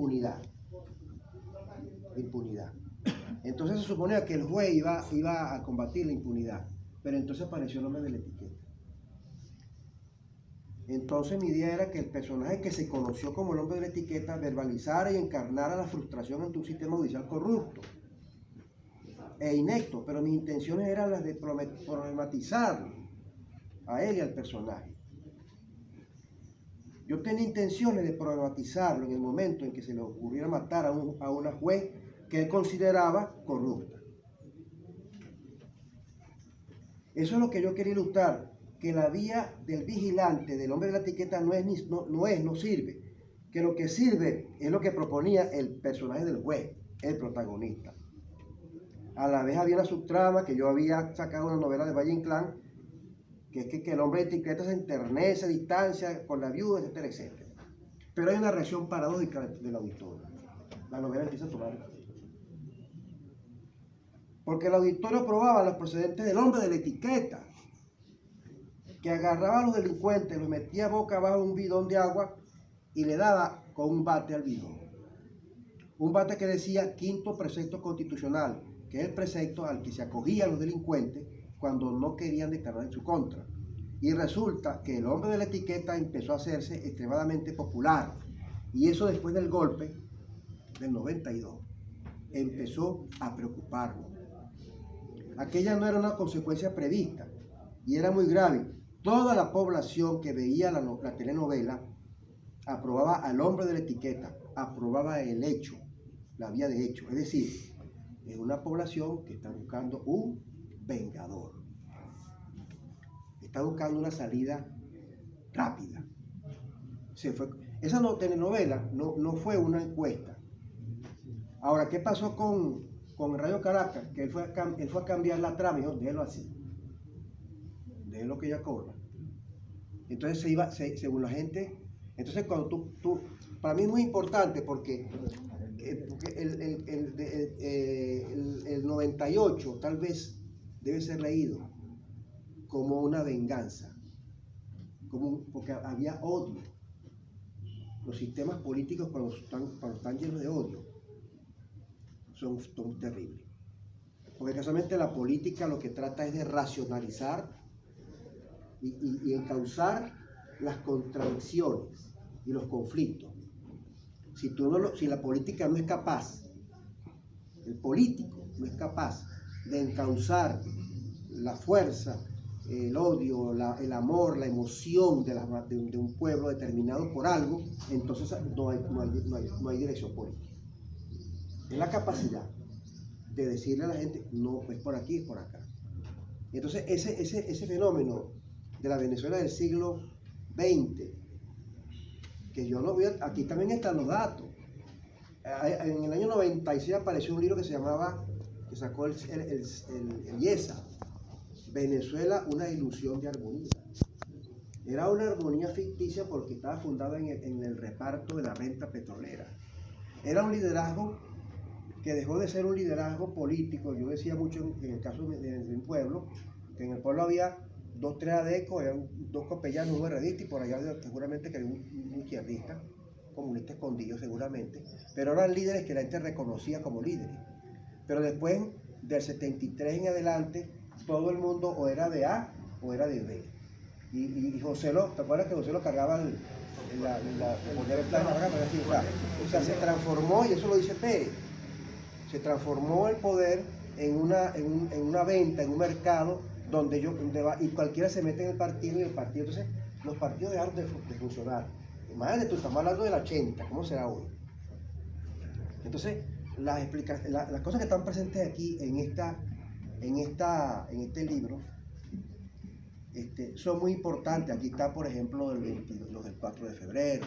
impunidad. Impunidad. Entonces se suponía que el juez iba a combatir la impunidad, pero entonces apareció el hombre de la etiqueta. Entonces mi idea era que el personaje que se conoció como el hombre de la etiqueta verbalizara y encarnara la frustración ante un sistema judicial corrupto e inepto, pero mis intenciones eran las de problematizarlo a él y al personaje. Yo tenía intenciones de problematizarlo en el momento en que se le ocurriera matar a una juez que él consideraba corrupta. Eso es lo que yo quería ilustrar, que la vía del vigilante, del hombre de la etiqueta, no sirve, que lo que sirve es lo que proponía el personaje del juez, el protagonista. A la vez había una subtrama que yo había sacado una novela de Valle Inclán, que es que el hombre de etiqueta se enternece, distancia con la viuda, etcétera, etcétera. Pero hay una reacción paradójica del auditor. La novela empieza a tomar. Porque el auditorio probaba los procedentes del hombre de la etiqueta, que agarraba a los delincuentes, los metía boca abajo en un bidón de agua y le daba con un bate al bidón. Un bate que decía quinto precepto constitucional, que es el precepto al que se acogían los delincuentes cuando no querían declarar en su contra. Y resulta que el hombre de la etiqueta empezó a hacerse extremadamente popular. Y eso después del golpe del 92 empezó a preocuparnos. Aquella no era una consecuencia prevista y era muy grave. Toda la población que veía la telenovela aprobaba al hombre de la etiqueta, aprobaba el hecho, la vía de hecho. Es decir, es una población que está buscando un vengador. Está buscando una salida rápida. Esa telenovela no fue una encuesta. Ahora, ¿qué pasó con Radio Caracas? Que él fue a cambiar la trama y dijo, déjelo así. Déjelo que ella cobra. Entonces según la gente, entonces cuando tú para mí es muy importante porque el 98 tal vez debe ser leído como una venganza, porque había odio. Los sistemas políticos cuando están llenos de odio son terribles. Porque casualmente la política lo que trata es de racionalizar y encauzar las contradicciones y los conflictos. Si la política no es capaz, el político no es capaz de encauzar la fuerza, el odio, el amor, la emoción de un pueblo determinado por algo, entonces no hay dirección política. Es la capacidad de decirle a la gente, no, es por aquí, es por acá. Entonces ese fenómeno de la Venezuela del siglo XX, que yo no veo, aquí también están los datos. En el año 96 apareció un libro que se llamaba, que sacó el IESA, Venezuela, una ilusión de armonía. Era una armonía ficticia porque estaba fundada en el reparto de la renta petrolera. Era un liderazgo que dejó de ser un liderazgo político. Yo decía mucho en el caso de mi pueblo, que en el pueblo había 2, 3 adecos, eran 2 copellanos, un herredista, y por allá seguramente que había un izquierdista, comunista escondido seguramente, pero eran líderes que la gente reconocía como líderes. Pero después, del 73 en adelante, todo el mundo o era de A o era de B. Y José ¿te acuerdas que José cargaba el plan? O sea, se transformó, y eso lo dice Pérez, se transformó el poder en una venta, en un mercado donde y cualquiera se mete en el partido, entonces los partidos dejaron de funcionar. Imagínate, tú estamos hablando del 80, ¿cómo será hoy? Entonces, las cosas que están presentes aquí en este libro son muy importantes. Aquí está, por ejemplo, lo del 4 de febrero.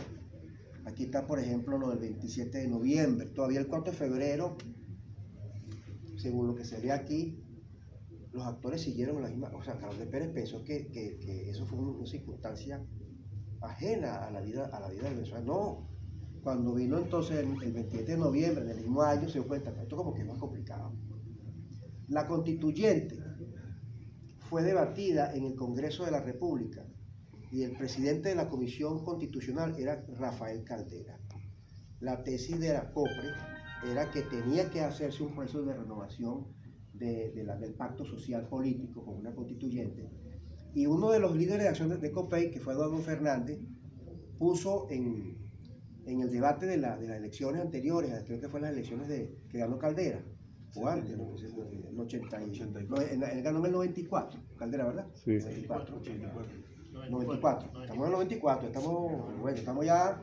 Aquí está, por ejemplo, lo del 27 de noviembre. Todavía el 4 de febrero, según lo que se ve aquí, los actores siguieron la misma. O sea, Carlos de Pérez pensó que eso fue una circunstancia ajena a la vida de Venezuela. No. Cuando vino entonces el 27 de noviembre del mismo año, se dio cuenta que esto como que es más complicado. La constituyente fue debatida en el Congreso de la República y el presidente de la Comisión Constitucional era Rafael Caldera. la tesis de la COPRE era que tenía que hacerse un proceso de renovación del pacto social político con una constituyente. Y uno de los líderes de acción de COPEI, que fue Eduardo Fernández, puso en el debate de las elecciones anteriores, creo que fue las elecciones que ganó Caldera, o antes, no sé, el 88, él ganó en el 94, Caldera, ¿verdad? Sí. 94. 94. Estamos en el 94, estamos ya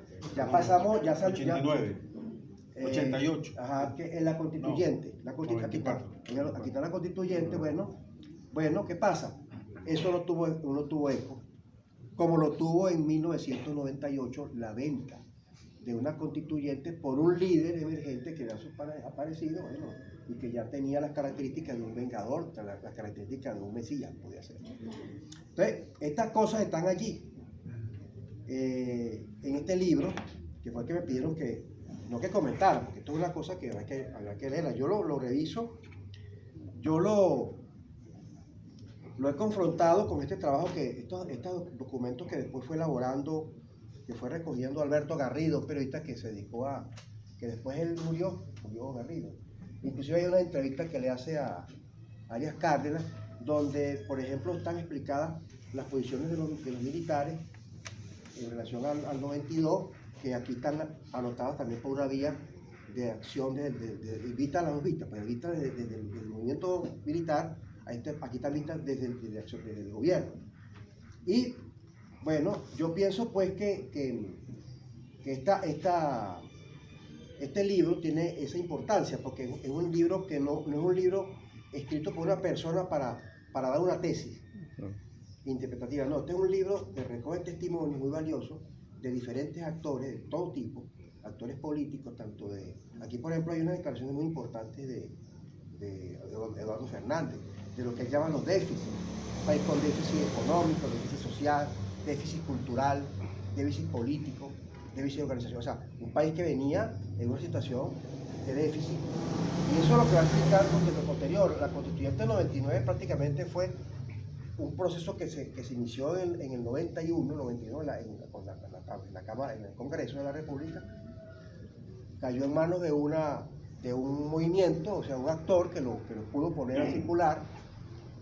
pasamos, ya salió. 89. 88. Ajá, que en la constituyente. No, aquí está la constituyente, bueno, ¿qué pasa? Eso no tuvo eco, como lo tuvo en 1998 la venta de una constituyente por un líder emergente que había aparecido, y que ya tenía las características de un vengador, las características de un mesías, podía ser. Entonces, estas cosas están allí, en este libro, que fue el que me pidieron no que comentara, porque esto es una cosa que habrá que leerla. Yo lo reviso, yo lo he confrontado con este trabajo, estos documentos que después fue elaborando, que fue recogiendo Alberto Garrido, periodista que se dedicó que después él murió Garrido. Inclusive hay una entrevista que le hace a Arias Cárdenas, donde, por ejemplo, están explicadas las posiciones de los militares en relación al 92, que aquí están anotadas también por una vía de acción vista a las dos vistas, pues vista desde el movimiento militar, aquí están vistas desde el gobierno. Y bueno, yo pienso pues que este libro tiene esa importancia, porque es un libro que no es un libro escrito por una persona para dar una tesis interpretativa, no, este es un libro que recoge testimonios muy valiosos de diferentes actores de todo tipo, actores políticos, aquí por ejemplo hay unas declaraciones muy importantes de Eduardo Fernández, de lo que él llama los déficits, país con déficit económico, déficit social, déficit cultural, déficit político, déficit de organización, o sea, un país que venía en una situación de déficit, y eso es lo que va a explicar porque lo posterior, la constituyente del 99 prácticamente fue un proceso que se inició en el 91 en la Cámara, en el Congreso de la República, cayó en manos de un movimiento, o sea, un actor que lo pudo poner a circular.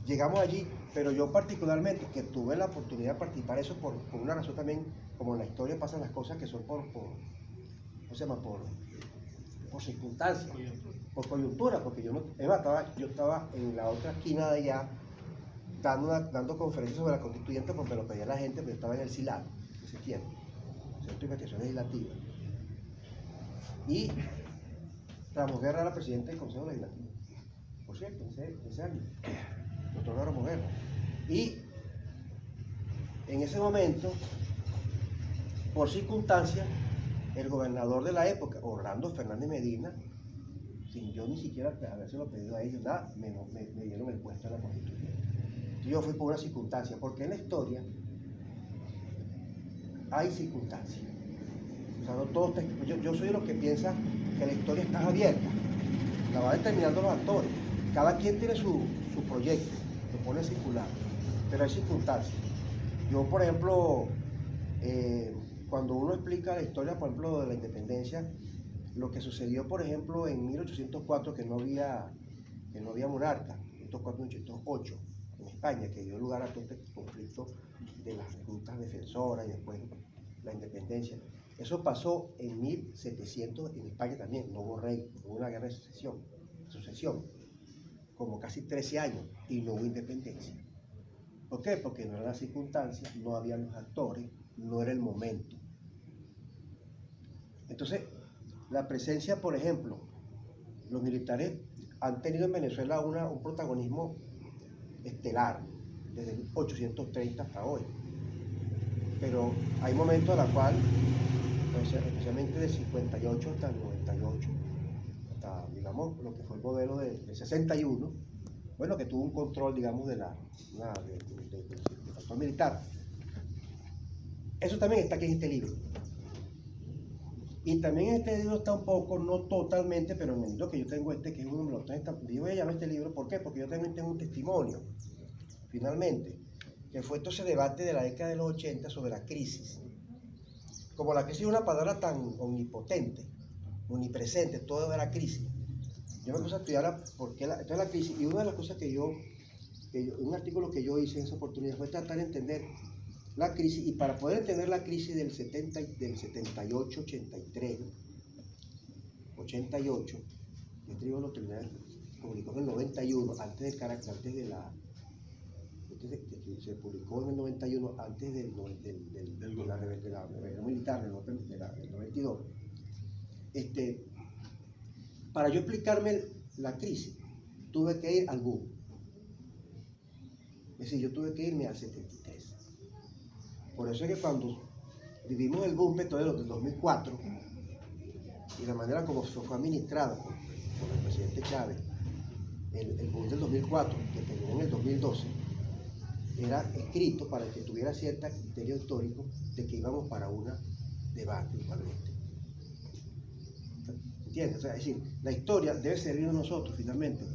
Llegamos allí, pero yo particularmente, que tuve la oportunidad de participar de eso por una razón también, como en la historia pasan las cosas que son por circunstancias, por coyuntura, porque yo estaba en la otra esquina de allá, dando conferencias sobre la constituyente, porque me lo pedía la gente, pero yo estaba en el CILAD, en ese tiempo, Centro de Investigación Legislativa. Y Ramos Guerra era presidente del Consejo Legislativo, por cierto, ese año, doctor Ramos Guerra. Y en ese momento, por circunstancias, el gobernador de la época, Orlando Fernández Medina, sin yo ni siquiera habérselo pedido a ellos, nada, me dieron el puesto en la constituyente. Yo fui por una circunstancia, porque en la historia hay circunstancias. O sea, no todo yo soy de los que piensa que la historia está abierta, la va determinando los actores. Cada quien tiene su proyecto, lo pone a circular, pero hay circunstancias. Yo, por ejemplo, cuando uno explica la historia, por ejemplo, de la independencia, lo que sucedió, por ejemplo, en 1804, que no había monarca, 1804-1808, en España, que dio lugar a todo este conflicto de las juntas defensoras y después la independencia. Eso pasó en 1700 en España también, no hubo rey, hubo una guerra de sucesión, como casi 13 años, y no hubo independencia. ¿Por qué? Porque no eran las circunstancias, no habían los actores, no era el momento. Entonces, la presencia, por ejemplo, los militares han tenido en Venezuela un protagonismo estelar, desde 1830 hasta hoy. Pero hay momentos en los cuales, pues, especialmente del 58 hasta el 98, hasta, digamos, lo que fue el modelo del 61, bueno, que tuvo un control, digamos, del factor militar. Eso también está aquí en este libro. Y también en este libro está un poco, no totalmente, pero en el libro que yo tengo que es uno de los tres, yo voy a llamar este libro, ¿por qué? Porque yo también tengo un testimonio, finalmente, que fue todo ese debate de la década de los 80 sobre la crisis. Como la crisis es una palabra tan omnipotente, omnipresente, todo era crisis. Yo me puse a estudiar por qué toda la crisis, y una de las cosas un artículo que yo hice en esa oportunidad fue tratar de entender la crisis, y para poder entender la crisis del 78, 83, 88, este libro lo terminé, publicó en el 91, antes del carácter, se publicó en el 91, antes de la rebelión militar del 92. Para yo explicarme la crisis, tuve que ir al boom. Es decir, yo tuve que irme al 73. Por eso es que cuando vivimos el boom petrolero del 2004, y la manera como se fue administrado por el presidente Chávez, el boom del 2004, que terminó en el 2012, era escrito para que tuviera cierto criterio histórico de que íbamos para una debate igualmente. ¿Entiendes? O sea, es decir, la historia debe servirnos a nosotros finalmente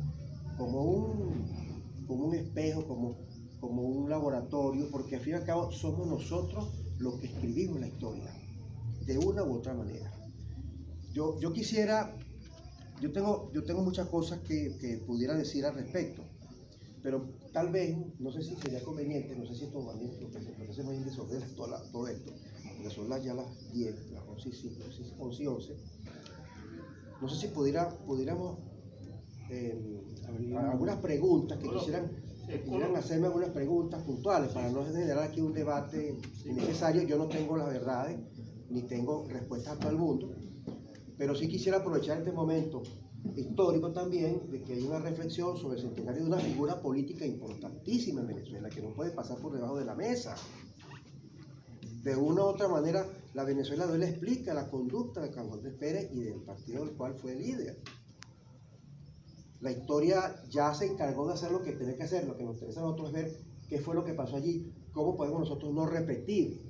como un espejo, como un laboratorio, porque al fin y al cabo somos nosotros los que escribimos la historia, de una u otra manera. Yo tengo muchas cosas que pudiera decir al respecto, pero tal vez, no sé si sería conveniente, no sé si esto lo que hacemos es resolver todo esto, porque son ya las 10, las 11 y 11. No sé si pudiéramos algunas preguntas que quisieran hacerme algunas preguntas puntuales para no generar aquí un debate innecesario. Yo no tengo las verdades ni tengo respuestas a todo el mundo, pero sí quisiera aprovechar este momento histórico también de que hay una reflexión sobre el centenario de una figura política importantísima en Venezuela que no puede pasar por debajo de la mesa. De una u otra manera, la Venezuela de hoy le explica la conducta de Carlos Andrés Pérez y del partido del cual fue líder. La historia ya se encargó de hacer lo que tiene que hacer. Lo que nos interesa a nosotros es ver qué fue lo que pasó allí, cómo podemos nosotros no repetir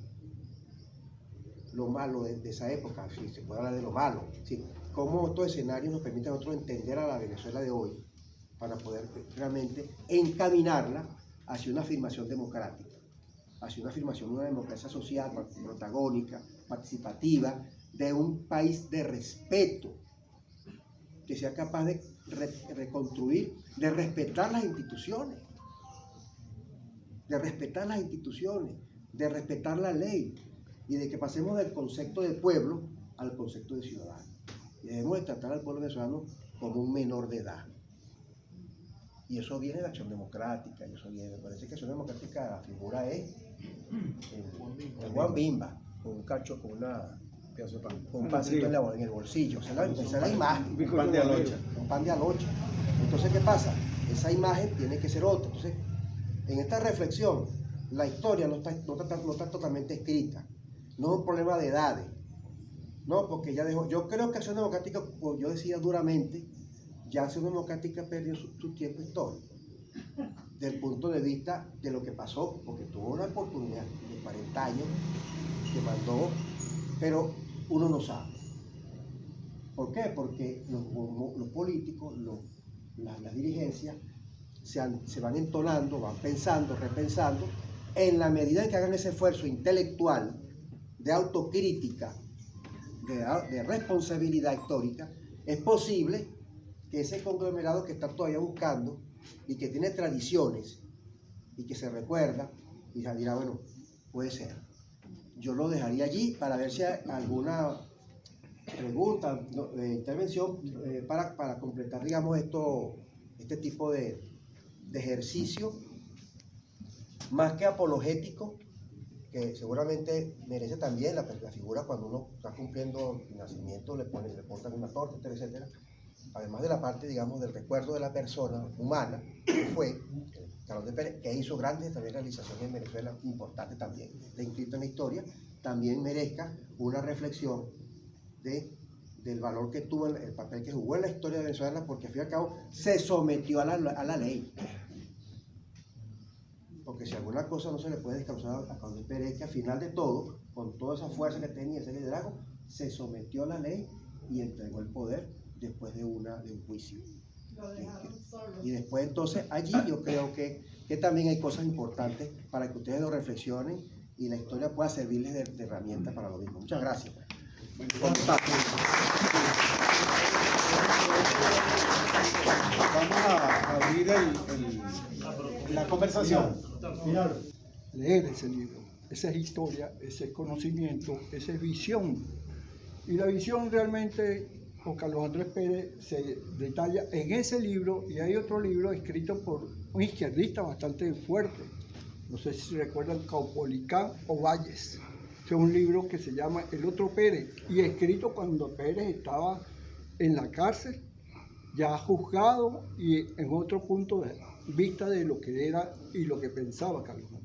lo malo de esa época, si se puede hablar de lo malo, ¿sí? Cómo estos escenarios nos permiten a nosotros entender a la Venezuela de hoy para poder realmente encaminarla hacia una afirmación democrática, hacia una afirmación de una democracia social, protagónica, participativa, de un país de respeto, que sea capaz de reconstruir, de respetar las instituciones, de respetar la ley, y de que pasemos del concepto de pueblo al concepto de ciudadano. Y debemos de tratar al pueblo venezolano como un menor de edad. Y eso viene de Acción Democrática, y eso viene, me parece que Acción Democrática, la figura es el Juan Bimba, con un cacho, con un pancito en el bolsillo. Esa es la imagen. Un pan de alocha. Un pan de alocha. Entonces, ¿qué pasa? Esa imagen tiene que ser otra. Entonces, en esta reflexión, la historia no está totalmente escrita. No es un problema de edades. No, porque ya dejó. Yo creo que Acción Democrática, como yo decía duramente, ya Acción Democrática perdió su tiempo histórico. Del punto de vista de lo que pasó, porque tuvo una oportunidad de 40 años que mandó, pero uno no sabe. ¿Por qué? Porque los políticos, las dirigencias, se van entonando, van pensando, repensando, en la medida en que hagan ese esfuerzo intelectual, de autocrítica, de responsabilidad histórica, es posible que ese conglomerado que está todavía buscando y que tiene tradiciones y que se recuerda y dirá, bueno, puede ser. Yo lo dejaría allí para ver si hay alguna pregunta, intervención para completar, digamos, este tipo de ejercicio más que apologético, que seguramente merece también la figura cuando uno está cumpliendo el nacimiento, le portan una torta, etcétera. Además de la parte, digamos, del recuerdo de la persona humana, que fue Carlos Andrés Pérez, que hizo grandes también realizaciones en Venezuela, importantes también, de inscrito en la historia, también merezca una reflexión del valor que tuvo, el papel que jugó en la historia de Venezuela, porque al fin y al cabo se sometió a la ley. Porque si alguna cosa no se le puede descansar a Carlos Andrés Pérez, que al final de todo, con toda esa fuerza que tenía, ese liderazgo, se sometió a la ley y entregó el poder después de un juicio. Y después entonces allí yo creo que también hay cosas importantes para que ustedes lo reflexionen y la historia pueda servirles de herramienta para lo mismo. Muchas gracias. Vamos a abrir la conversación. Leer ese libro, esa es historia, ese es conocimiento, esa es visión. Y la visión realmente, con Carlos Andrés Pérez, se detalla en ese libro, y hay otro libro escrito por un izquierdista bastante fuerte. No sé si recuerdan, Caupolicán o Valles. Es un libro que se llama El otro Pérez, y escrito cuando Pérez estaba en la cárcel, ya juzgado y en otro punto de vista de lo que era y lo que pensaba Carlos Andrés.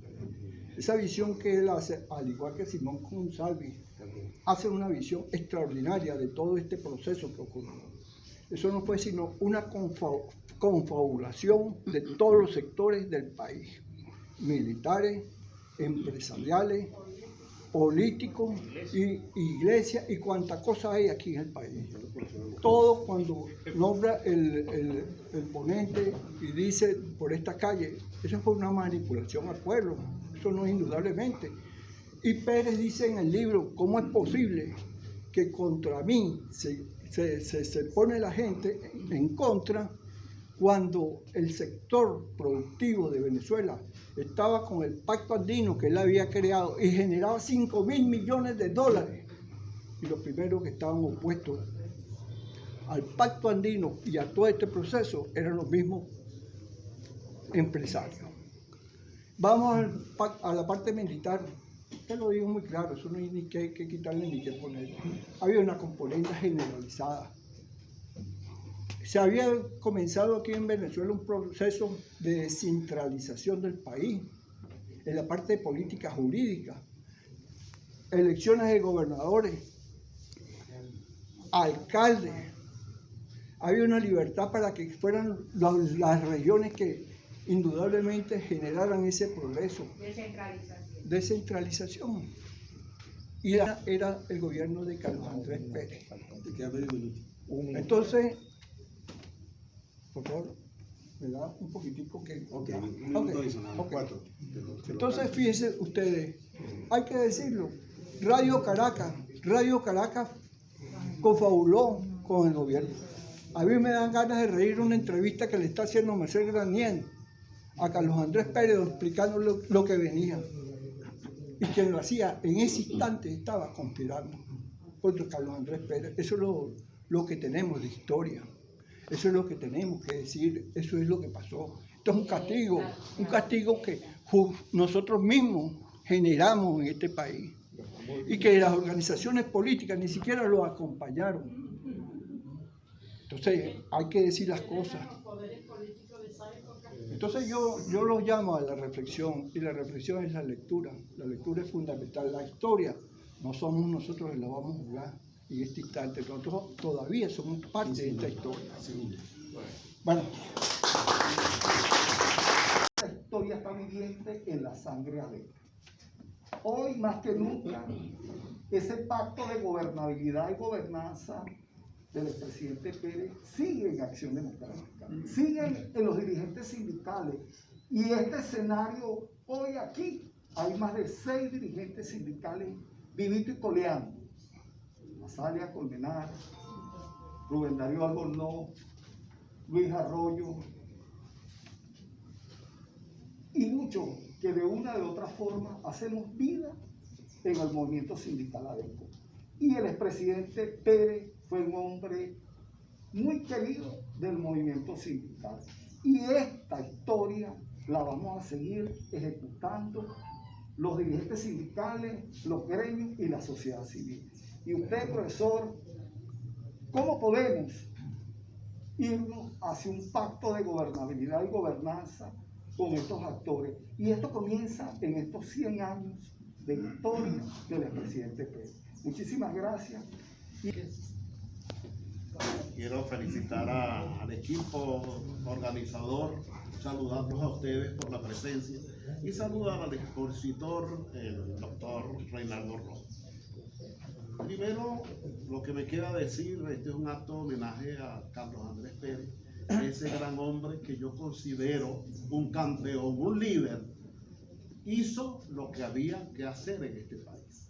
Esa visión que él hace, al igual que Simón González, hace una visión extraordinaria de todo este proceso que ocurrió. Eso no fue sino una confabulación de todos los sectores del país, militares, empresariales, políticos, y iglesia y cuánta cosa hay aquí en el país. Todo cuando nombra el ponente y dice por esta calle, eso fue una manipulación al pueblo, eso no es indudablemente. Y Pérez dice en el libro, ¿cómo es posible que contra mí se pone la gente en contra cuando el sector productivo de Venezuela estaba con el Pacto Andino que él había creado y generaba 5.000 millones de dólares? Y los primeros que estaban opuestos al Pacto Andino y a todo este proceso eran los mismos empresarios. Vamos a la parte militar. Te lo digo muy claro, eso no hay ni que quitarle ni que ponerle. Había una componente generalizada. Se había comenzado aquí en Venezuela un proceso de descentralización del país, en la parte de política jurídica, elecciones de gobernadores, alcaldes. Había una libertad para que fueran las regiones que indudablemente generaran ese progreso. Descentralización. Y era el gobierno de Carlos Andrés Pérez. Entonces, por favor, me da un poquitico que... Okay. Entonces, fíjense ustedes, hay que decirlo, Radio Caracas confabuló con el gobierno. A mí me dan ganas de reír una entrevista que le está haciendo Mercedes Granier a Carlos Andrés Pérez explicando lo que venía. Y quien lo hacía en ese instante estaba conspirando contra Carlos Andrés Pérez. Eso es lo que tenemos de historia. Eso es lo que tenemos que decir. Eso es lo que pasó. Esto es un castigo que nosotros mismos generamos en este país. Y que las organizaciones políticas ni siquiera lo acompañaron. Entonces hay que decir las cosas. Entonces yo los llamo a la reflexión, y la reflexión es la lectura. La lectura es fundamental. La historia no somos nosotros que la vamos a jugar en este instante. Nosotros todavía somos parte de esta historia. Bueno. La historia está viviente en la sangre adentro. Hoy más que nunca, ese pacto de gobernabilidad y gobernanza del expresidente Pérez sigue en Acción Democrática, siguen en los dirigentes sindicales, y este escenario, hoy aquí hay más de 6 dirigentes sindicales vivitos y coleando: Masalia Colmenar, Rubén Darío Albornoz, Luis Arroyo, y muchos que de una u otra forma hacemos vida en el movimiento sindical ADECO. Y el expresidente Pérez fue un hombre muy querido del movimiento sindical. Y esta historia la vamos a seguir ejecutando los dirigentes sindicales, los gremios y la sociedad civil. Y usted, profesor, ¿cómo podemos irnos hacia un pacto de gobernabilidad y gobernanza con estos actores? Y esto comienza en estos 100 años de historia del expresidente Pérez. Muchísimas gracias. Quiero felicitar al equipo organizador, saludarlos a ustedes por la presencia y saludar al expositor, el doctor Reinaldo Rojas. Primero, lo que me queda decir, este es un acto de homenaje a Carlos Andrés Pérez, ese gran hombre que yo considero un campeón, un líder. Hizo lo que había que hacer en este país.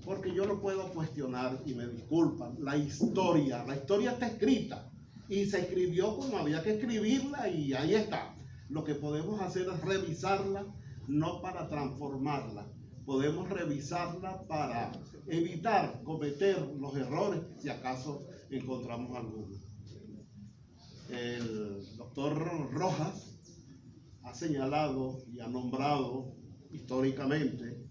porque yo no puedo cuestionar, y me disculpan, la historia está escrita y se escribió como había que escribirla y ahí está. Lo que podemos hacer es revisarla, no para transformarla, podemos revisarla para evitar cometer los errores si acaso encontramos alguno. El doctor Rojas ha señalado y ha nombrado históricamente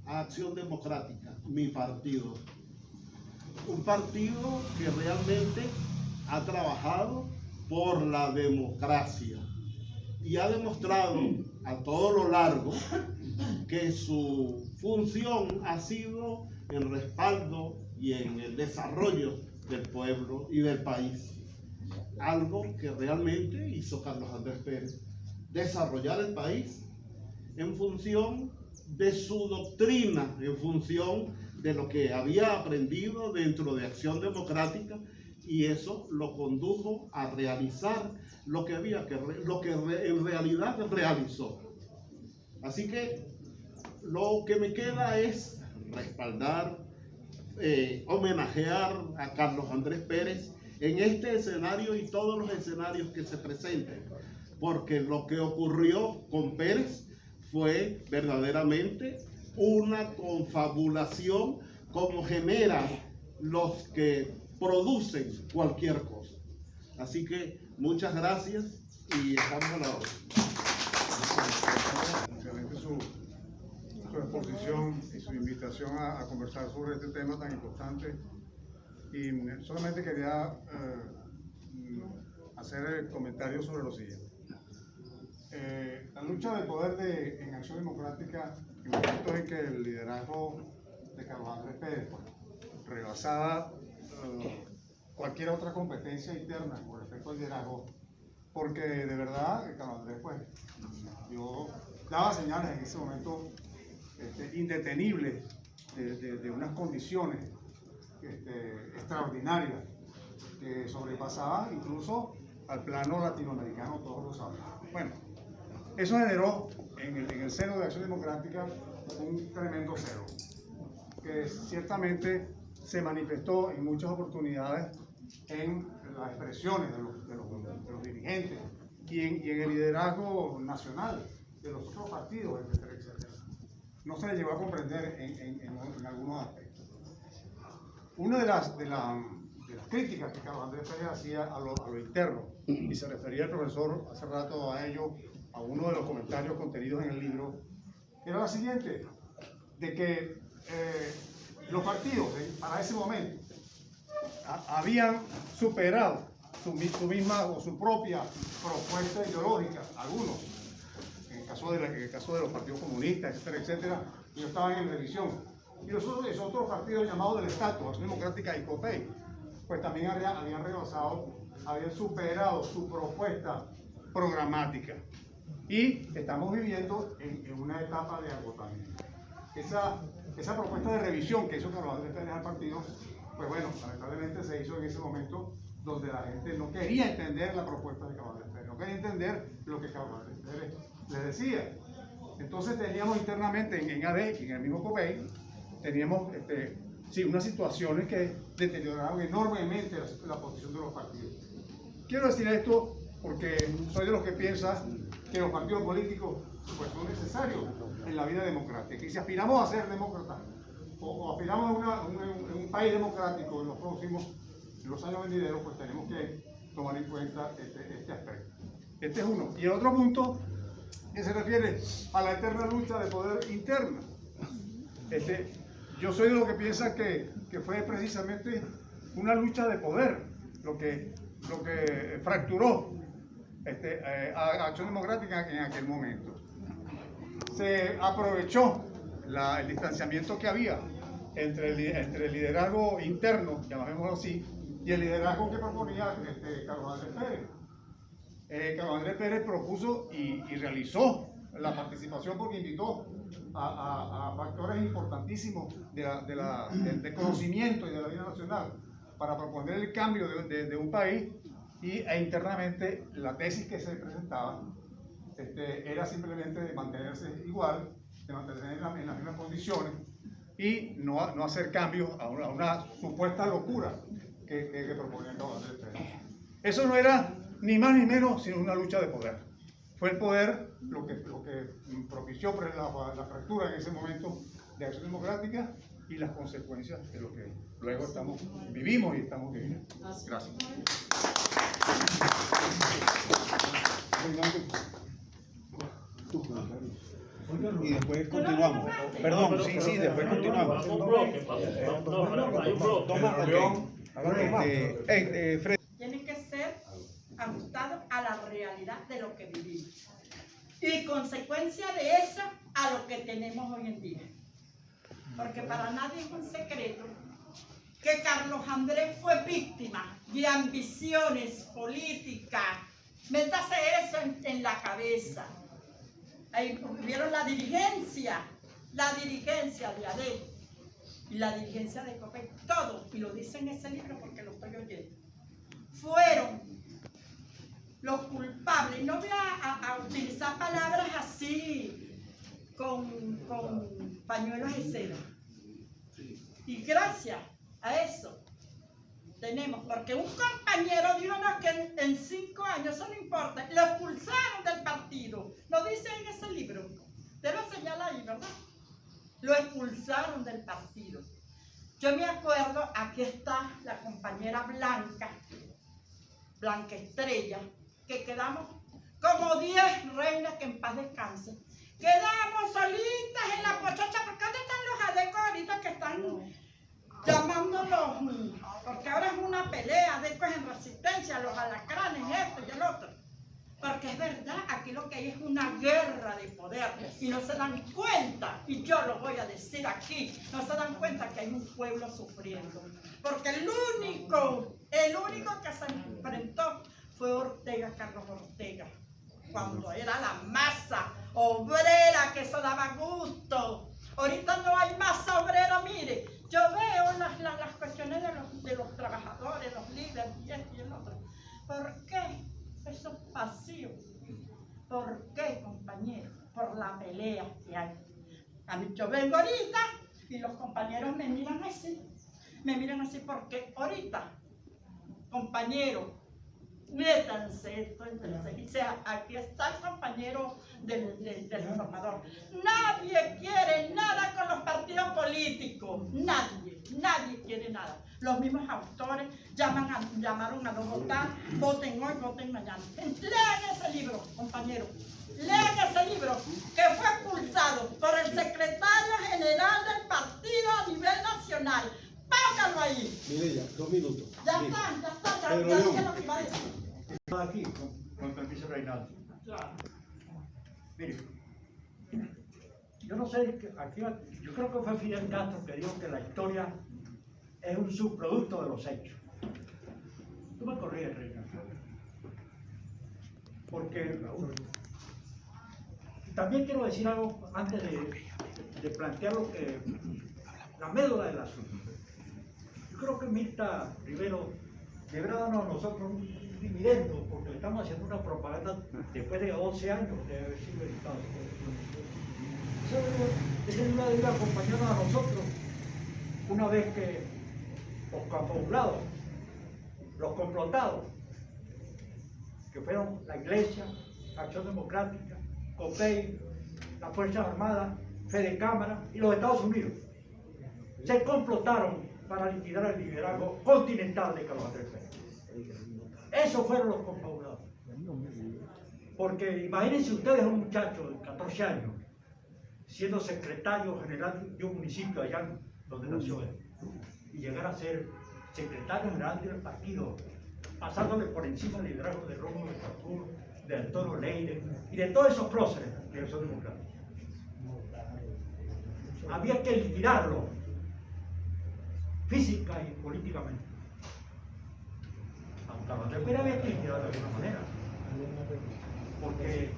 a Acción Democrática, mi partido. Un partido que realmente ha trabajado por la democracia y ha demostrado a todo lo largo que su función ha sido en respaldo y en el desarrollo del pueblo y del país. Algo que realmente hizo Carlos Andrés Pérez, desarrollar el país en función de su doctrina, en función de lo que había aprendido dentro de Acción Democrática, y eso lo condujo a realizar lo que en realidad realizó. Así que lo que me queda es respaldar, homenajear a Carlos Andrés Pérez en este escenario y todos los escenarios que se presenten, porque lo que ocurrió con Pérez fue verdaderamente una confabulación como generan los que producen cualquier cosa. Así que muchas gracias y estamos a la orden. Excelente su exposición y su invitación a conversar sobre este tema tan importante. Y solamente quería hacer el comentario sobre lo siguiente. La lucha del poder en Acción Democrática, en momentos en que el liderazgo de Carlos Andrés Pérez rebasaba cualquier otra competencia interna con respecto al liderazgo, porque de verdad Carlos Andrés yo daba señales en ese momento indetenibles de unas condiciones extraordinarias que sobrepasaban incluso al plano latinoamericano, todos lo saben. Bueno, eso generó en el seno de Acción Democrática un tremendo celo, que ciertamente se manifestó en muchas oportunidades en las expresiones de los dirigentes y en el liderazgo nacional de los otros partidos, etcétera, etcétera. No se le llegó a comprender en algunos aspectos. Una de las críticas que Carlos Andrés Pérez hacía a lo interno, y se refería el profesor hace rato a ello, a uno de los comentarios contenidos en el libro, era la siguiente, de que los partidos para ese momento habían superado su misma o su propia propuesta ideológica, algunos, en el caso de los partidos comunistas, etcétera, etcétera, ellos estaban en revisión. Y los otros partidos llamados del Estado, Acción Democrática y COPEI, pues también habían rebasado, habían superado su propuesta programática. Y estamos viviendo en una etapa de agotamiento. Esa propuesta de revisión que hizo Carlos Andrés Pérez al partido, pues bueno, lamentablemente se hizo en ese momento donde la gente no quería entender la propuesta de Carlos Andrés Pérez, no quería entender lo que Carlos Andrés Pérez les decía. Entonces teníamos internamente en AD, en el mismo COPEI, teníamos unas situaciones que deterioraron enormemente la posición de los partidos. Quiero decir esto porque soy de los que piensa que los partidos políticos pues, son necesarios en la vida democrática. Y si aspiramos a ser demócratas o aspiramos a un país democrático en los años venideros, pues tenemos que tomar en cuenta este aspecto. Este es uno. Y el otro punto que se refiere a la eterna lucha de poder interna. Yo soy de los que piensa que fue precisamente una lucha de poder lo que fracturó a Acción Democrática en aquel momento. Se aprovechó el distanciamiento que había entre el liderazgo interno, llamémoslo así, y el liderazgo que proponía Carlos Andrés Pérez. Carlos Andrés Pérez propuso y realizó la participación porque invitó a factores importantísimos de conocimiento y de la vida nacional para proponer el cambio de un país e internamente la tesis que se presentaba era simplemente de mantenerse igual, de mantenerse en las mismas condiciones, y no hacer cambios a una supuesta locura que proponían Carlos Andrés Pérez. Eso no era ni más ni menos sino una lucha de poder. Fue el poder lo que propició la fractura en ese momento de Acción Democrática y las consecuencias de lo que luego vivimos y estamos viviendo. Gracias. Y después continuamos. Perdón, sí, después continuamos. Hay un bloque. Fred. Tiene que ser ajustado a la realidad de lo que vivimos y consecuencia de eso a lo que tenemos hoy en día. Porque para nadie es un secreto que Carlos Andrés fue víctima de ambiciones políticas. Métase eso en la cabeza. Ahí vieron la dirigencia de ADEL y la dirigencia de COPEI, todo, y lo dice en ese libro porque lo estoy oyendo, fueron los culpables. No voy a utilizar palabras así con pañuelos de seda. Y gracias a eso tenemos, porque un compañero de uno que en 5 años, eso no importa, lo expulsaron del partido. Lo dice en ese libro. Usted lo señala ahí, ¿verdad? Lo expulsaron del partido. Yo me acuerdo, aquí está la compañera Blanca Estrella, que quedamos como 10 reinas que en paz descansen. Quedamos solitas en la pochocha, porque ¿dónde están los adecos ahorita que están llamándolos? Porque ahora es una pelea, adecos en resistencia, los alacranes, esto y el otro. Porque es verdad, aquí lo que hay es una guerra de poder y no se dan cuenta, y yo lo voy a decir aquí, no se dan cuenta que hay un pueblo sufriendo. Porque el único que se enfrentó fue Ortega, Carlos Ortega, cuando era la masa obrera, que eso daba gusto. Ahorita no hay masa obrera, mire, yo veo las cuestiones de los trabajadores, los líderes y esto y el otro. ¿Por qué? Eso es vacío. ¿Por qué, compañeros? Por la pelea que hay. A mí, yo vengo ahorita y los compañeros me miran así porque ahorita, compañeros, métanse esto entre sí. O sea, aquí está el compañero del informador. Nadie quiere nada con los partidos políticos. Nadie quiere nada. Los mismos autores llamaron a no votar, voten hoy, voten mañana. Lean ese libro, compañeros. Lean ese libro que fue expulsado por el secretario general del partido a nivel nacional. Póngalo ahí. Mireya, 2 minutos. Ya está, ya dije lo que iba a decir. Aquí, con permiso, Reinaldo. Mire, yo no sé, aquí, yo creo que fue Fidel Castro que dijo que la historia es un subproducto de los hechos. Tú me corriges, Reinaldo. Porque también quiero decir algo antes de plantear la médula del asunto. Yo creo que Mirta Rivero deberá darnos a nosotros un dividendo, porque le estamos haciendo una propaganda después de 11 años de haber sido editado. Esa es una debe acompañarnos a nosotros una vez que los confabulados, los complotados, que fueron la Iglesia, Acción Democrática, COPEI, las Fuerzas Armadas, Fede Cámara y los Estados Unidos, se complotaron para liquidar el liderazgo continental de Carlos Andrés Pérez. Esos fueron los confabulados. Porque imagínense ustedes a un muchacho de 14 años siendo secretario general de un municipio allá donde nació él y llegar a ser secretario general del partido, pasándole por encima el liderazgo de Rómulo Betancourt, de Antonio Leire y de todos esos próceres de Acción Democrática. Había que liquidarlo física y políticamente. A Carlos Andrés Pérez había que liquidarlo de alguna manera, porque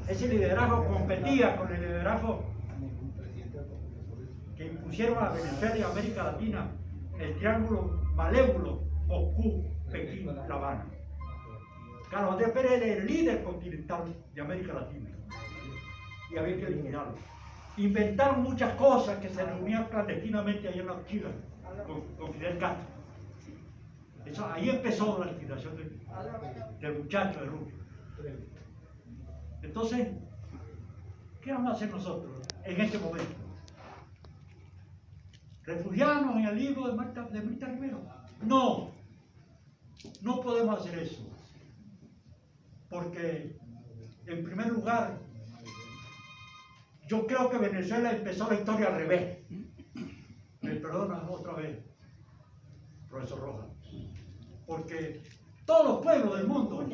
ese liderazgo competía con el liderazgo que impusieron a Venezuela y a América Latina, el triángulo malévolo Moscú, Pekín, La Habana. Carlos Andrés Pérez era el líder continental de América Latina y había que liquidarlo. inventaron muchas cosas que se reunían clandestinamente ahí en la Chile con Fidel Castro. Ahí empezó la liquidación del muchacho de Rubio. Entonces, ¿qué vamos a hacer nosotros en este momento? ¿Refugiarnos en el libro de Mirta Rivero? No, no podemos hacer eso. Porque, en primer lugar, yo creo que Venezuela empezó la historia al revés. Me perdonas otra vez, profesor Rojas. Porque todos los pueblos del mundo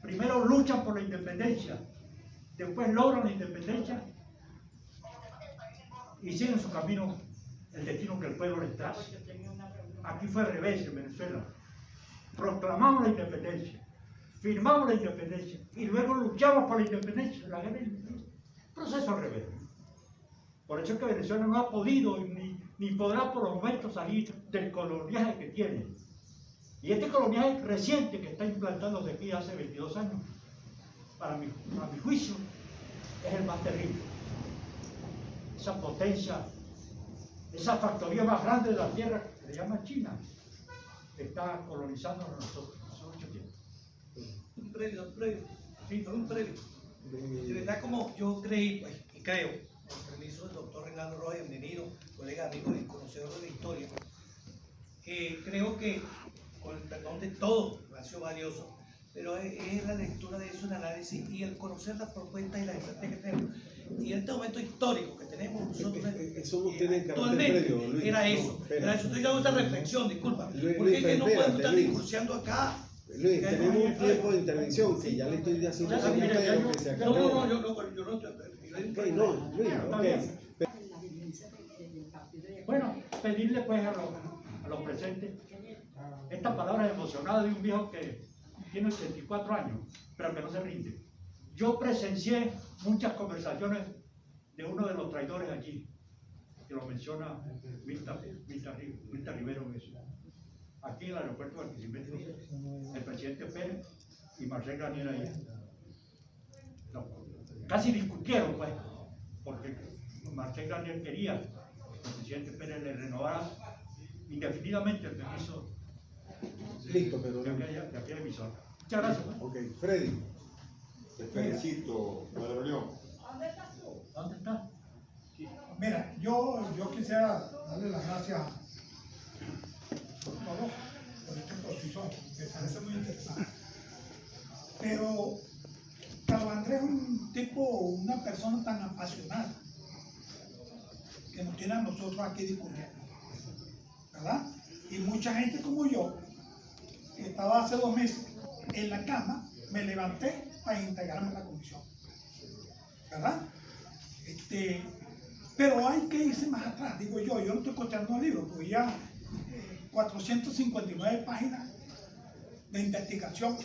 primero luchan por la independencia, después logran la independencia y siguen su camino, el destino que el pueblo les trace. Aquí fue al revés en Venezuela. Proclamamos la independencia, firmamos la independencia y luego luchamos por la independencia. La guerra, proceso al revés. Por eso es que Venezuela no ha podido ni podrá por los momentos salir del coloniaje que tiene. Y este coloniaje reciente que está implantando de aquí hace 22 años, a mi juicio, es el más terrible. Esa potencia, esa factoría más grande de la tierra que se llama China, está colonizando a nosotros hace mucho tiempo. Un previo. De verdad, como yo creí, pues, y creo, con permiso del doctor Reinaldo Rojas, bienvenido, colega, amigo y conocedor de la historia, creo que, con el perdón de todo, ha sido valioso, pero es la lectura de eso, el análisis y el conocer las propuestas y las estrategias que tenemos. Y en este momento histórico que tenemos nosotros actualmente, era eso. Estoy dando esta reflexión, disculpa, porque es que no podemos estar discursiando acá. Luis, tenemos un tiempo de intervención, que ya le estoy haciendo señal Pedro que se acabó. No, yo no estoy. No, Luis, ok. Bueno, pedirle pues a los presentes estas palabras emocionadas de un viejo que tiene 84 años, pero que no se rinde. Yo presencié muchas conversaciones de uno de los traidores allí, que lo menciona Mirta Rivero, aquí en el aeropuerto de Barquisimeto, el presidente Pérez y Marcel Garnier ahí. No, casi discutieron, pues, porque Marcel Garnier quería que el presidente Pérez le renovara indefinidamente el permiso Listo, pero de aquella emisora. Muchas gracias. Pues. ok, Freddy. Te felicito, Pedro León. ¿Dónde estás tú? ¿Dónde está? Mira, yo quisiera darle las gracias a todos por esta exposición, me parece muy interesante. Pero Carlos Andrés es un tipo, una persona tan apasionada que nos tiene a nosotros aquí discutiendo, ¿verdad? Y mucha gente como yo, que estaba hace 2 meses en la cama, me levanté para integrarme en la comisión, ¿verdad? Pero hay que irse más atrás, digo yo no estoy costeando el libro, porque ya 459 páginas de investigación,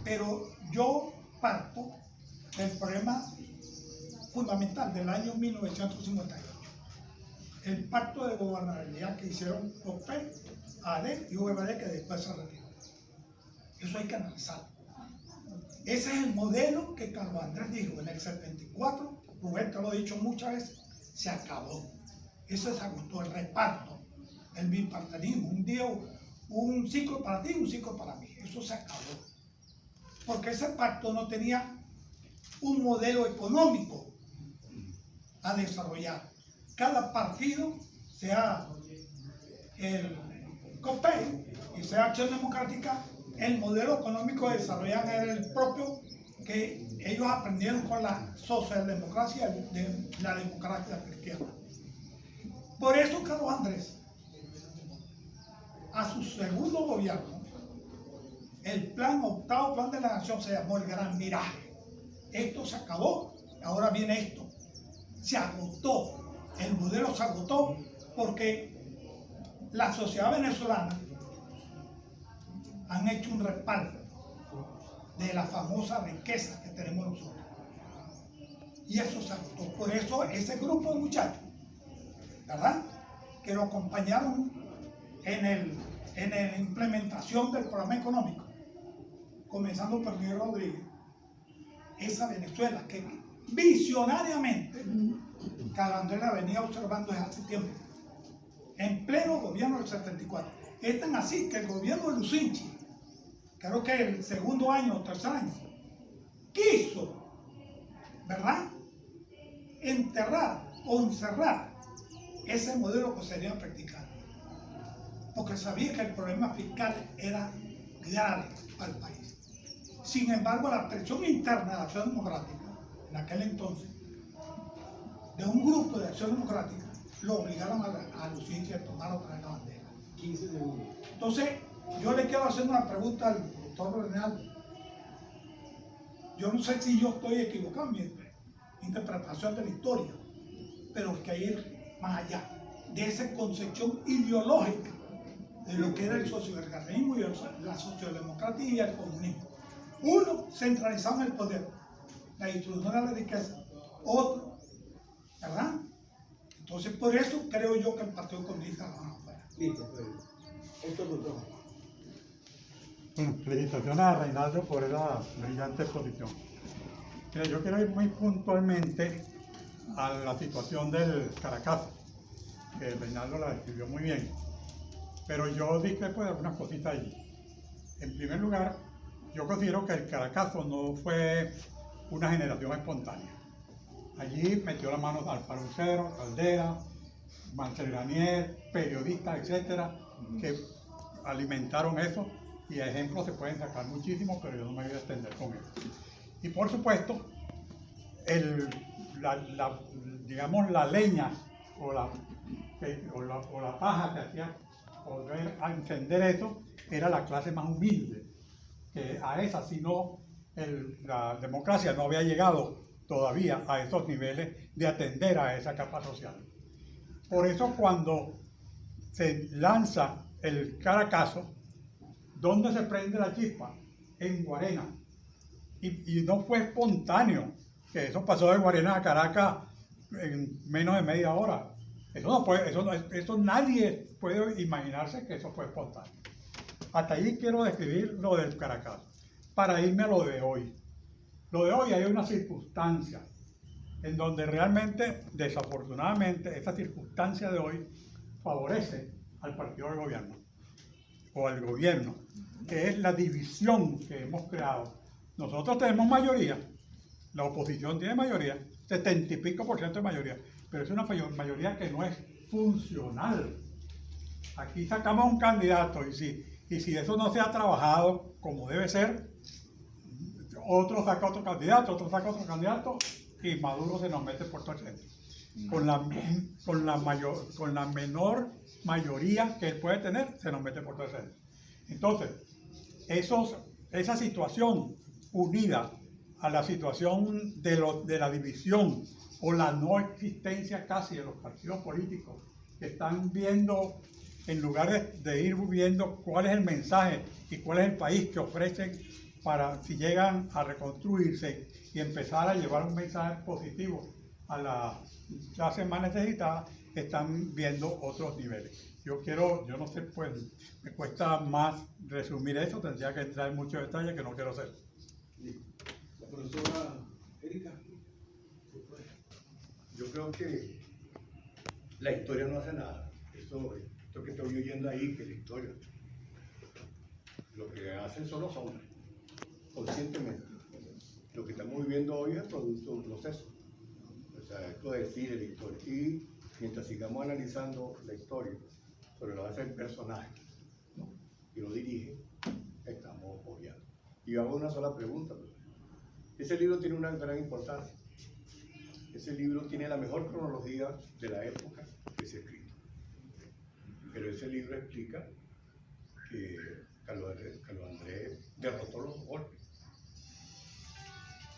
pero yo parto del problema fundamental del año 1958, el pacto de gobernabilidad que hicieron OPE, AD y UVD, que después se retiró. Eso hay que analizarlo. Ese es el modelo que Carlos Andrés dijo en el 74, Rubén te lo he dicho muchas veces, se acabó. Eso se agotó, el reparto, el bipartidismo, un ciclo para ti, un ciclo para mí. Eso se acabó. Porque ese pacto no tenía un modelo económico a desarrollar. Cada partido, sea el COPEI y sea Acción Democrática, el modelo económico de desarrollar era el propio que ellos aprendieron con la socialdemocracia, de la democracia cristiana. Por eso Carlos Andrés, a su segundo gobierno, el octavo plan de la nación se llamó el Gran Miraje. Esto se acabó, ahora viene esto. Se agotó, el modelo se agotó porque la sociedad venezolana han hecho un respaldo de la famosa riqueza que tenemos nosotros. Y eso se agotó. Por eso ese grupo de muchachos, ¿verdad?, que lo acompañaron en la implementación del programa económico, comenzando por Miguel Rodríguez, esa Venezuela que visionariamente Calandrera venía observando desde hace tiempo, en pleno gobierno del 74. Es tan así que el gobierno de Lucinchi, creo que el segundo año o tercer año, quiso, ¿verdad?, enterrar o encerrar ese modelo que se venía practicando, porque sabía que el problema fiscal era grave al país. Sin embargo, la presión interna de Acción Democrática, en aquel entonces, de un grupo de Acción Democrática, lo obligaron a Lucinchi a tomar otra vez la bandera. 15 segundos. Entonces, yo le quiero hacer una pregunta al doctor Reinaldo. Yo no sé si yo estoy equivocado en mi interpretación de la historia, pero es que hay ir más allá de esa concepción ideológica de lo que era el socioverganismo y la socialdemocracia y el comunismo. Uno centralizado en el poder, la distribución de la riqueza, otro, ¿verdad? Entonces, por eso creo yo que el Partido Comunista lo van afuera. Listo, pues. Esto es todo. Bueno, felicitaciones a Reinaldo por esa brillante exposición. Mira, yo quiero ir muy puntualmente a la situación del Caracazo, que Reinaldo la describió muy bien, pero yo discrepo de algunas cositas allí. En primer lugar, yo considero que el Caracazo no fue una generación espontánea. Allí metió la mano Alfaro Lucero, Caldera, Marcel Granier, periodistas, etcétera, que alimentaron eso, y ejemplos se pueden sacar muchísimos, pero yo no me voy a extender con eso. Y por supuesto, digamos, la leña o la paja que hacía volver a encender eso era la clase más humilde, que a esa, si no, la democracia no había llegado todavía a esos niveles de atender a esa capa social. Por eso cuando se lanza el Caracazo, ¿dónde se prende la chispa? En Guarena. Y no fue espontáneo, que eso pasó de Guarena a Caracas en menos de media hora. Eso nadie puede imaginarse que eso fue espontáneo. Hasta ahí quiero describir lo del Caracazo. Para irme a lo de hoy. Lo de hoy hay una circunstancia en donde realmente, desafortunadamente, esta circunstancia de hoy favorece al partido del gobierno o al gobierno, que es la división que hemos creado. Nosotros tenemos mayoría, la oposición tiene mayoría, 70 y pico % de mayoría, pero es una mayoría que no es funcional. Aquí sacamos un candidato y si eso no se ha trabajado como debe ser, otro saca otro candidato y Maduro se nos mete por todo el centro. Con la menor mayoría que él puede tener, se nos mete por todo el centro. Entonces, esa situación unida a la situación de la división o la no existencia casi de los partidos políticos que están viendo, en lugar de ir viendo cuál es el mensaje y cuál es el país que ofrecen para si llegan a reconstruirse y empezar a llevar un mensaje positivo a la clase más necesitada, están viendo otros niveles. Yo no sé, pues me cuesta más resumir eso, tendría que entrar en muchos detalles que no quiero hacer. La profesora Erika. Yo creo que la historia no hace nada. Esto que estoy oyendo ahí, que la historia lo que hacen son los hombres, conscientemente. Lo que estamos viviendo hoy es producto de un proceso. O sea, esto decide la historia. Y mientras sigamos analizando la historia sobre la base del personaje, ¿no?, y lo dirige, estamos obviando. Y yo hago una sola pregunta. Ese libro tiene una gran importancia. Ese libro tiene la mejor cronología de la época que se ha escrito. Pero ese libro explica que Carlos Andrés derrotó los golpes.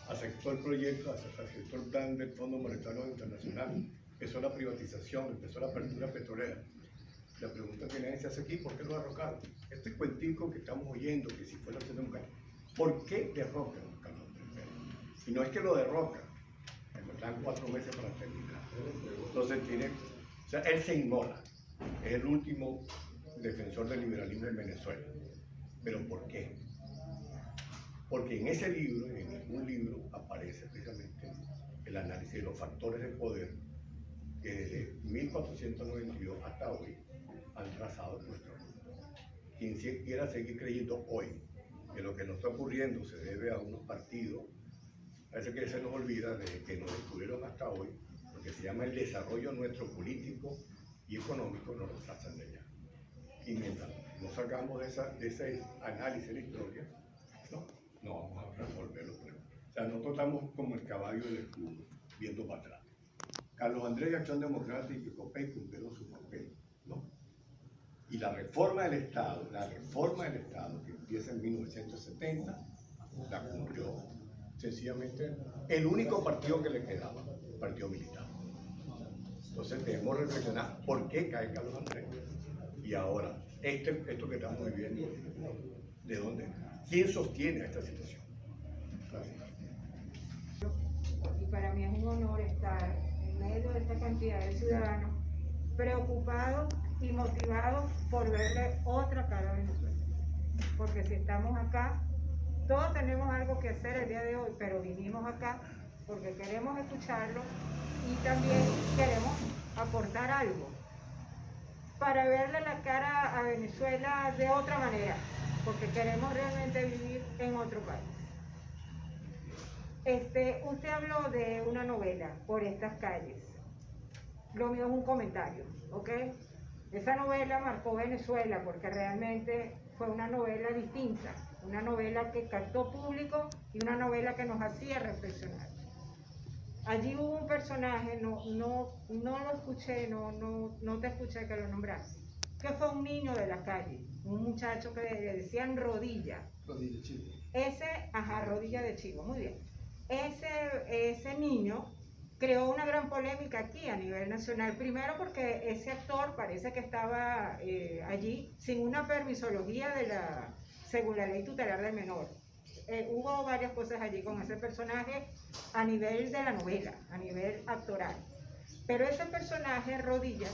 Aceptó el proyecto, aceptó el plan del Fondo Monetario Internacional, empezó la privatización, empezó la apertura petrolera. La pregunta que nadie se hace aquí, ¿por qué lo derrocaron? Este cuentico que estamos oyendo, que si fue la Acción Democrática, ¿por qué derrocan a Carlos Andrés? Y no es que lo derrocan, le dan 4 meses para terminar. Entonces él se inmola, es el último defensor del liberalismo en Venezuela. ¿Pero por qué? Porque en ese libro, en ningún libro, aparece precisamente el análisis de los factores de poder que desde 1492 hasta hoy han trazado nuestro mundo. Quien quiera seguir creyendo hoy que lo que nos está ocurriendo se debe a unos partidos, parece que se nos olvida de que nos descubrieron hasta hoy, lo que se llama el desarrollo nuestro político y económico, nos lo trazan de allá. Y mientras nos sacamos de ese análisis de la historia, no vamos a resolver los problemas. O sea, nosotros estamos como el caballo del escudo, viendo para atrás. Carlos Andrés y Acción Democrática y COPEI cumplieron su papel, ¿no? Y la reforma del Estado, que empieza en 1970, la cumplió sencillamente el único partido que le quedaba, el Partido Militar. Entonces debemos reflexionar por qué cae Carlos Andrés. Y ahora, esto que estamos viviendo, ¿de dónde? ¿Quién sostiene esta situación? Gracias. Y para mí es un honor estar en medio de esta cantidad de ciudadanos preocupados y motivados por verle otra cara a Venezuela. Porque si estamos acá, todos tenemos algo que hacer el día de hoy, pero vinimos acá porque queremos escucharlo y también queremos aportar algo para verle la cara a Venezuela de otra manera, porque queremos realmente vivir en otro país. Usted habló de una novela, Por estas calles. Lo mío es un comentario, ¿ok? Esa novela marcó Venezuela porque realmente fue una novela distinta, una novela que captó público y una novela que nos hacía reflexionar. Allí hubo un personaje, no lo escuché, no te escuché que lo nombraste, que fue un niño de la calle, un muchacho que le decían Rodilla. Rodilla de Chivo. Rodilla de Chivo, muy bien. Ese niño creó una gran polémica aquí a nivel nacional, primero porque ese actor parece que estaba allí sin una permisología según la ley tutelar del menor. Hubo varias cosas allí con ese personaje a nivel de la novela, a nivel actoral. Pero ese personaje, Rodilla,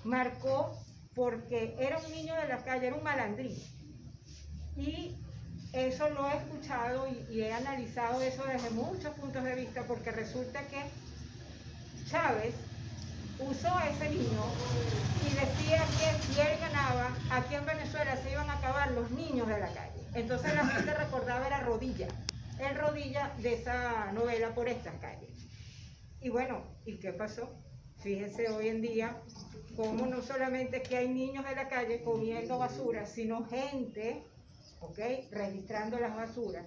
marcó porque era un niño de la calle, era un malandrín. Y eso lo he escuchado y he analizado eso desde muchos puntos de vista, porque resulta que Chávez usó a ese niño y decía que si él ganaba, aquí en Venezuela se iban a acabar los niños de la calle. Entonces la gente recordaba era Rodilla, el Rodilla de esa novela Por estas calles. Y bueno, ¿y qué pasó? Fíjense hoy en día cómo no solamente que hay niños de la calle comiendo basura, sino gente, ¿ok?, registrando las basuras.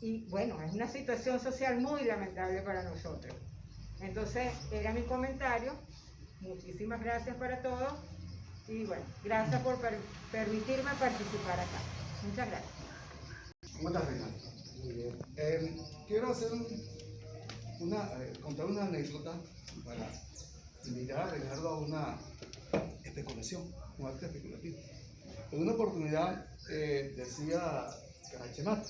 Y bueno, es una situación social muy lamentable para nosotros. Entonces, era mi comentario. Muchísimas gracias para todos. Y bueno, gracias por permitirme participar acá. Muchas gracias. ¿Cómo estás, Reinaldo? Muy bien. Quiero hacer contar una anécdota para invitar a Reinaldo a una especulación, un acto especulativo. En una oportunidad decía Carachemata,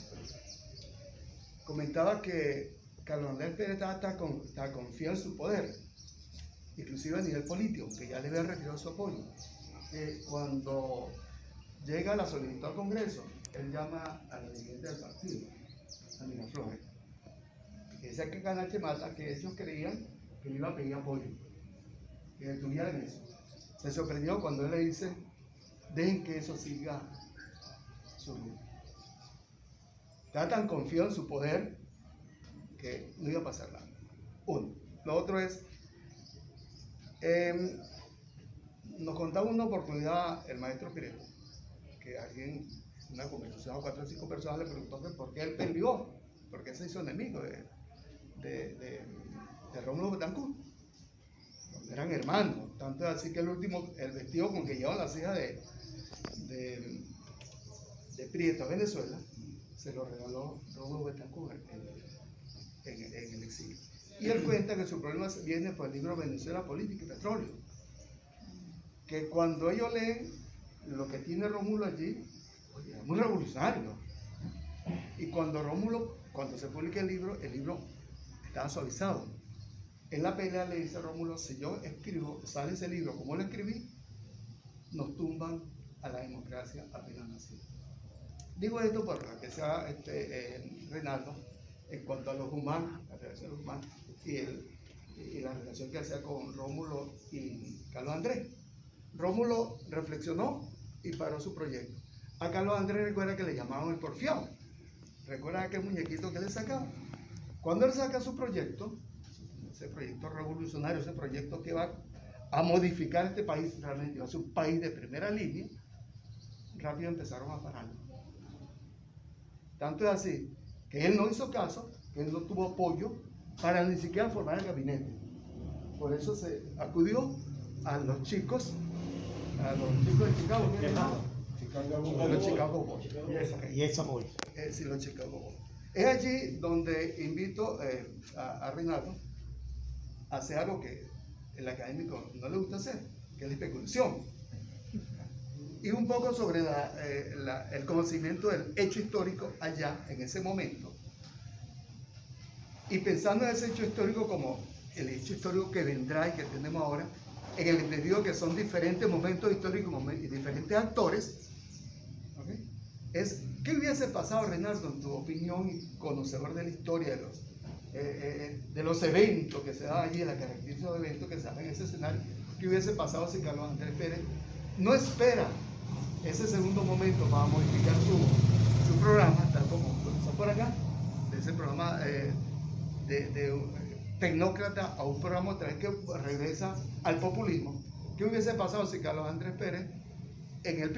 comentaba que Carlos Andrés Pérez estaba confiado en su poder, inclusive a nivel político, que ya le había retirado su apoyo. Cuando llega la solicitud al Congreso, él llama a la dirigente del partido, a Miraflores. Decía que Carachemata, que ellos creían que le iba a pedir apoyo, que detuvieran eso. Se sorprendió cuando él le dice: dejen que eso siga subiendo. Estaba tan confiado en su poder que no iba a pasar nada. Uno. Lo otro es, nos contaba una oportunidad el maestro Pireto, que alguien, una conversación a 4 o 5 personas, le preguntó que por qué él peleó, por qué se hizo enemigo de Rómulo Betancourt. Eran hermanos, tanto es así que el vestido con que llevaban las hijas de Prieto a Venezuela, se lo regaló Rómulo Betancourt en el exilio. Y él cuenta que su problema viene por el libro Venezuela, Política y Petróleo, que cuando ellos leen lo que tiene Rómulo allí, oye, es muy revolucionario. Y cuando se publica el libro estaba suavizado. En la pelea le dice a Rómulo: si yo escribo, sale ese libro como lo escribí, nos tumban a la democracia apenas nacida. Digo esto para que sea Reinaldo, en cuanto a los humanos, la relación humana y la relación que hacía con Rómulo y Carlos Andrés. Rómulo reflexionó y paró su proyecto. A Carlos Andrés recuerda que le llamaban el porfiado. Recuerda aquel muñequito que le sacaba. Cuando él saca su proyecto, ese proyecto revolucionario, ese proyecto que va a modificar este país, realmente va a ser un país de primera línea, rápido empezaron a pararlo. Tanto es así que él no hizo caso, que él no tuvo apoyo para ni siquiera formar el gabinete. Por eso se acudió a los chicos de Chicago. ¿Qué los Chicago Boys. Y esa voy. Sí, los Chicago Boys. Es allí donde invito a Reinaldo a hacer algo que el académico no le gusta hacer, que es la especulación. Y un poco sobre el conocimiento del hecho histórico allá, en ese momento. Y pensando en ese hecho histórico como el hecho histórico que vendrá y que tenemos ahora, en el entendido que son diferentes momentos históricos y diferentes actores, ¿okay? Es, ¿qué hubiese pasado, Reinaldo, en tu opinión y conocedor de la historia de los eventos que se dan allí, de la característica de eventos que se dan en ese escenario? ¿Qué hubiese pasado si Carlos Andrés Pérez no espera ese segundo momento para modificar su programa, tal como comenzó por acá, de ese programa de tecnócrata a un programa otra vez que regresa al populismo? ¿Qué hubiese pasado si Carlos Andrés Pérez al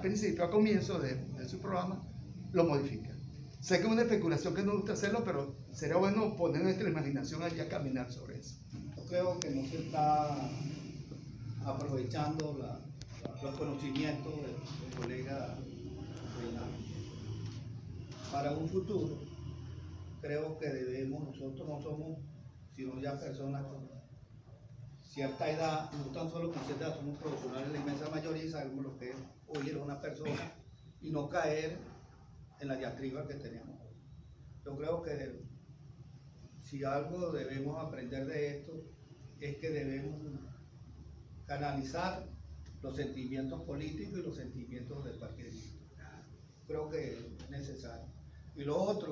principio, a comienzo de su programa, lo modifica? Sé que es una especulación que no gusta hacerlo, pero sería bueno poner nuestra imaginación allí a caminar sobre eso. Yo creo que no se está aprovechando los conocimientos del colega Reinaldo. Para un futuro, creo que nosotros no somos, sino ya personas con cierta edad, no tan solo con cierta edad, somos profesionales, la inmensa mayoría, y sabemos lo que es oír a una persona y no caer en la diatriba que tenemos. Yo creo que si algo debemos aprender de esto es que debemos canalizar los sentimientos políticos y los sentimientos del partidismo. Creo que es necesario. Y lo otro,